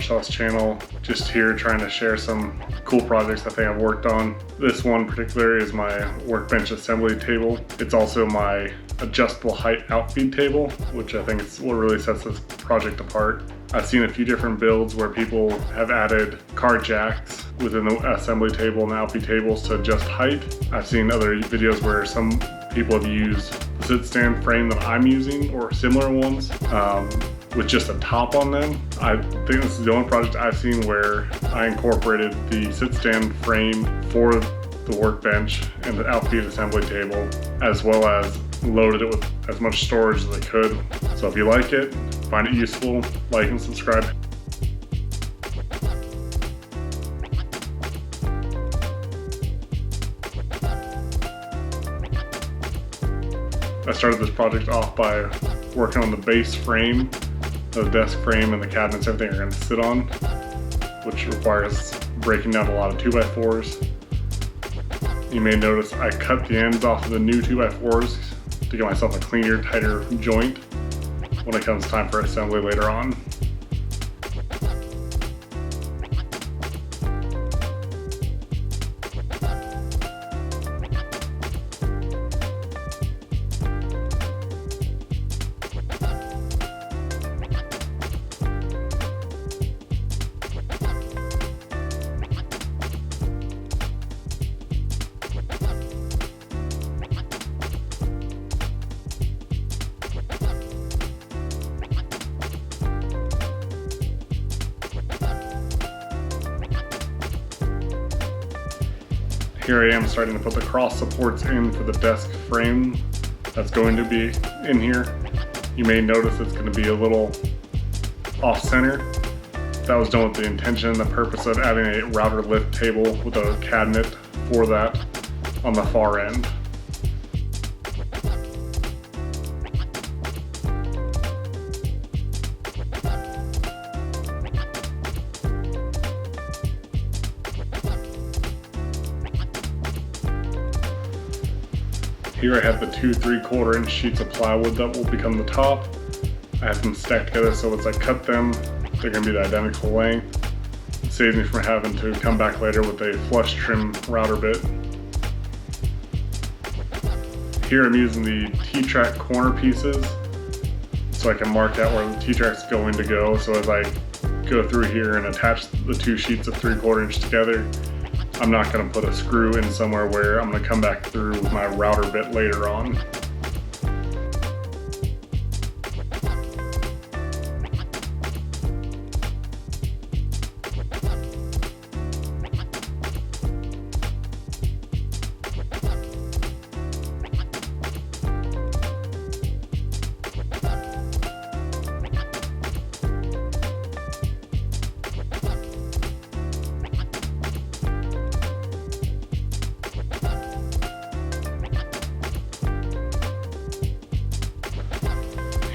Sawce channel, just here trying to share some cool projects I think I've worked on. This one in particular is my Workbench assembly table. It's also my adjustable height outfeed table, which I think is what really sets this project apart. I've seen a few different builds where people have added car jacks within the assembly table and the outfeed tables to adjust height. I've seen other videos where some people have used the sit stand frame that I'm using or similar ones with just a top on them. I think this is the only project I've seen where I incorporated the sit stand frame for the Workbench and the outfeed assembly table, as well as loaded it with as much storage as I could. So if you like it, find it useful, like and subscribe. I started this project off by working on the base frame, the desk frame and the cabinets, everything are going to sit on, which requires breaking down a lot of 2x4s. You may notice I cut the ends off of the new 2x4s to get myself a cleaner, tighter joint when it comes time for assembly later on. Here I am starting to put the cross supports in for the desk frame that's going to be in here. You may notice it's going to be a little off center. That was done with the intention and the purpose of adding a router lift table with a cabinet for that on the far end. Here I have the 2 3/4 inch sheets of plywood that will become the top. I have them stacked together so as I cut them, they're going to be the identical length. It saves me from having to come back later with a flush trim router bit. Here I'm using the T-track corner pieces so I can mark out where the T-track's going to go. So as I go through here and attach the 2 sheets of 3/4 inch together, I'm not going to put a screw in somewhere where I'm going to come back through with my router bit later on.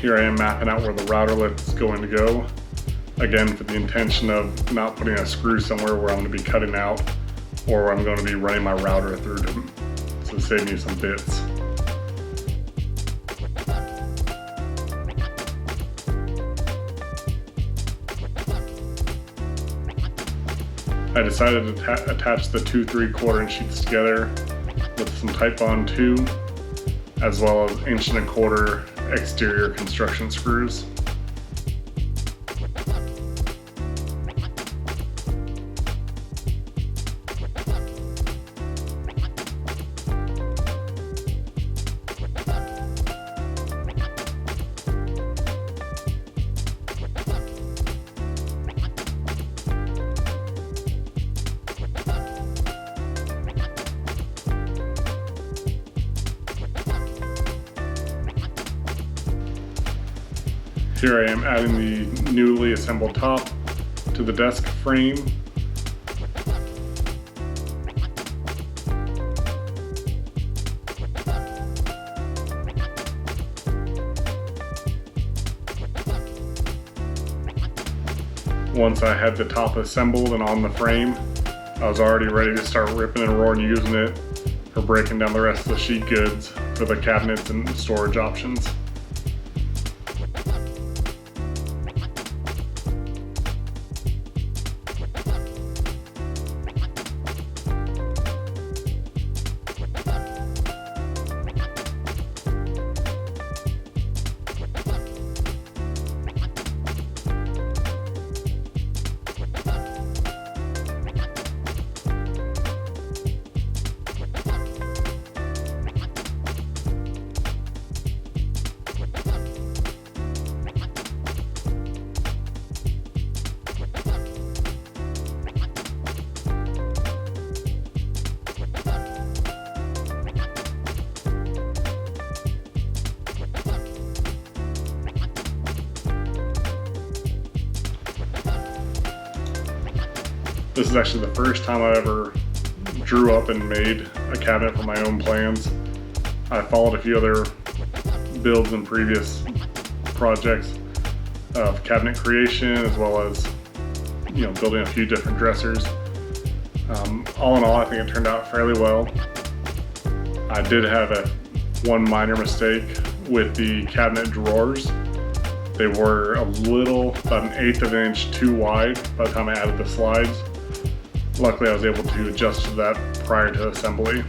Here I am mapping out where the router lift is going to go. Again, for the intention of not putting a screw somewhere where I'm going to be cutting out or where I'm going to be running my router through to save me some bits. I decided to attach the 2 3/4 inch sheets together with some Titebond 2, as well as 1 1/4 exterior construction screws. Here I am adding the newly assembled top to the desk frame. Once I had the top assembled and on the frame, I was already ready to start ripping and roaring using it for breaking down the rest of the sheet goods for the cabinets and storage options. This is actually the first time I ever drew up and made a cabinet from my own plans. I followed a few other builds in previous projects of cabinet creation, as well as building a few different dressers. All in all, I think it turned out fairly well. I did have one minor mistake with the cabinet drawers. They were about 1/8 of an inch too wide by the time I added the slides. Luckily, I was able to adjust to that prior to assembly.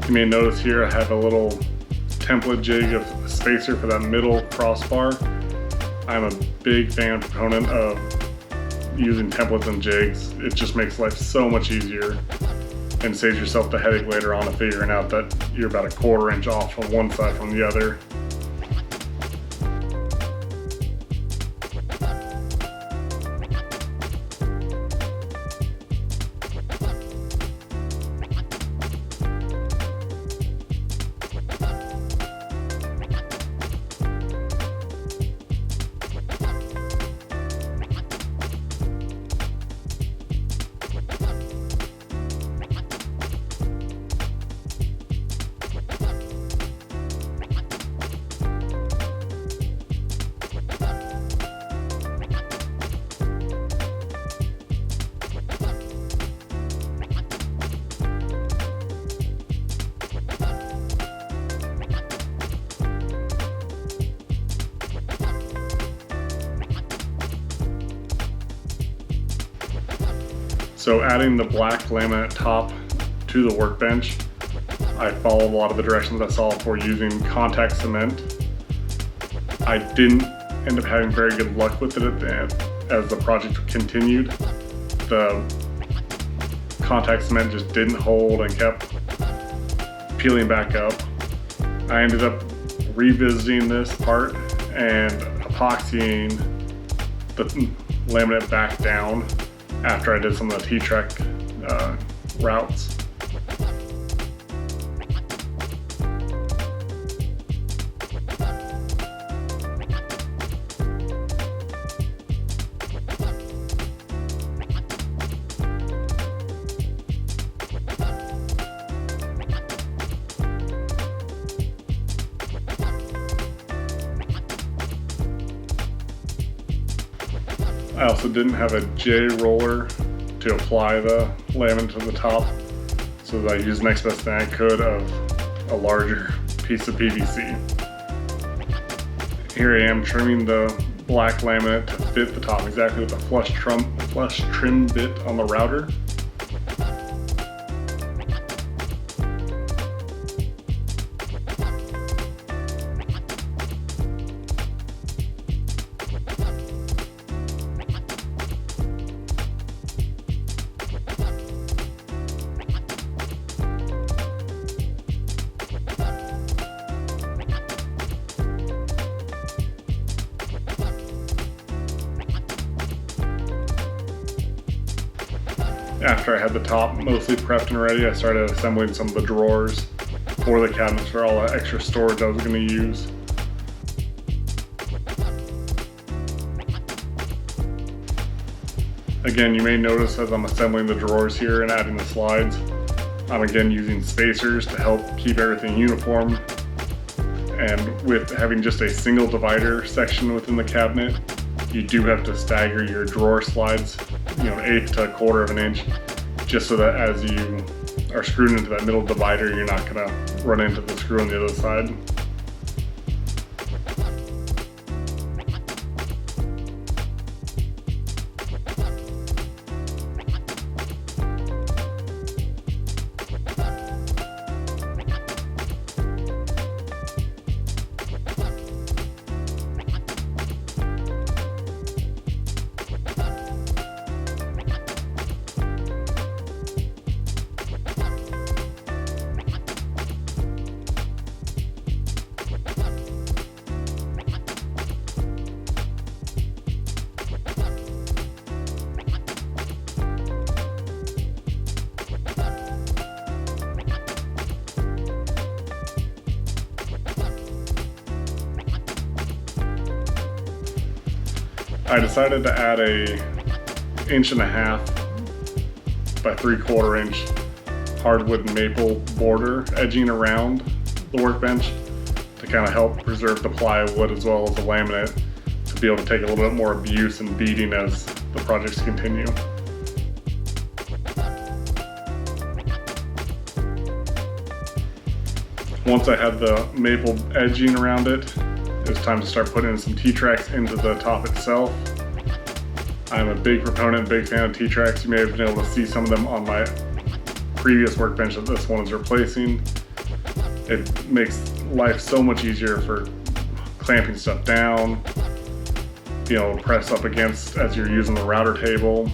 You may notice here I have a little template jig of spacer for that middle crossbar. I'm a big proponent of using templates and jigs. It just makes life so much easier and saves yourself the headache later on of figuring out that you're about 1/4 inch off from one side from the other. So adding the black laminate top to the workbench, I followed a lot of the directions I saw for using contact cement. I didn't end up having very good luck with it at the end as the project continued. The contact cement just didn't hold and kept peeling back up. I ended up revisiting this part and epoxying the laminate back down after I did some of the T-Track routes. I also didn't have a J roller to apply the laminate to the top, so that I used next best thing I could of a larger piece of PVC. Here I am trimming the black laminate to fit the top exactly with the flush trim bit on the router. After I had the top mostly prepped and ready, I started assembling some of the drawers for the cabinets for all that extra storage I was going to use. Again, you may notice as I'm assembling the drawers here and adding the slides, I'm again using spacers to help keep everything uniform. And with having just a single divider section within the cabinet, you do have to stagger your drawer slides, an eighth to a quarter of an inch, just so that as you are screwed into that middle divider, you're not gonna run into the screw on the other side. I decided to add a 1.5 inch by 3/4 inch hardwood and maple border edging around the workbench to kind of help preserve the plywood as well as the laminate, to be able to take a little bit more abuse and beating as the projects continue. Once I had the maple edging around it, it was time to start putting in some T-tracks into the top itself. I'm a big proponent, big fan of T-tracks. You may have been able to see some of them on my previous workbench that this one is replacing. It makes life so much easier for clamping stuff down, being able to press up against as you're using the router table.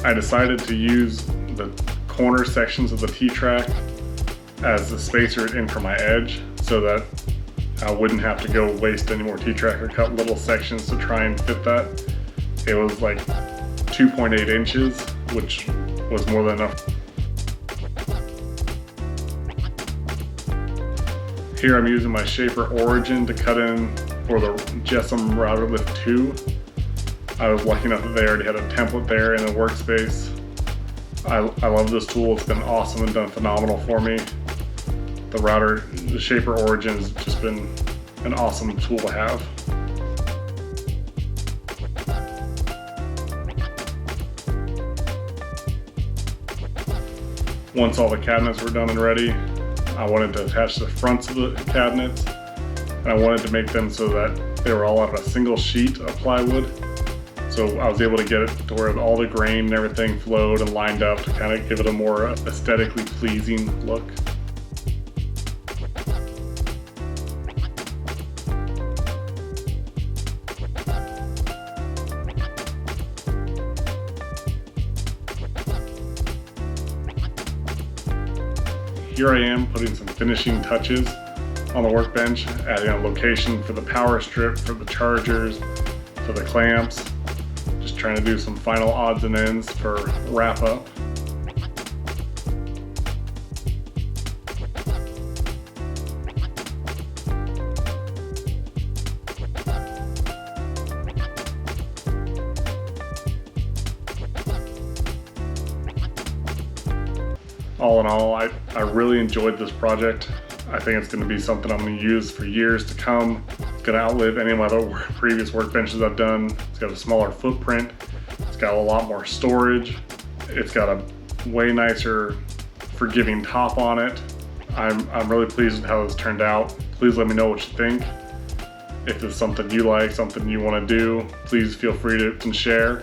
I decided to use the corner sections of the T-track as the spacer in for my edge, so that I wouldn't have to go waste any more T-track or cut little sections to try and fit that. It was like 2.8 inches, which was more than enough. Here I'm using my Shaper Origin to cut in for the Jessam Router Lift 2. I was lucky enough that they already had a template there in the workspace. I love this tool. It's been awesome and done phenomenal for me. The Shaper Origin has just been an awesome tool to have. Once all the cabinets were done and ready, I wanted to attach the fronts of the cabinets, and I wanted to make them so that they were all out of a single sheet of plywood. So I was able to get it to where all the grain and everything flowed and lined up to kind of give it a more aesthetically pleasing look. Here I am putting some finishing touches on the workbench, adding a location for the power strip, for the chargers, for the clamps. Just trying to do some final odds and ends for wrap up. All in all, I really enjoyed this project. I think it's going to be something I'm going to use for years to come. It's going to outlive any of my other previous workbenches I've done. It's got a smaller footprint. It's got a lot more storage. It's got a way nicer forgiving top on it. I'm really pleased with how this turned out. Please let me know what you think. If it's something you like, something you want to do, please feel free to share.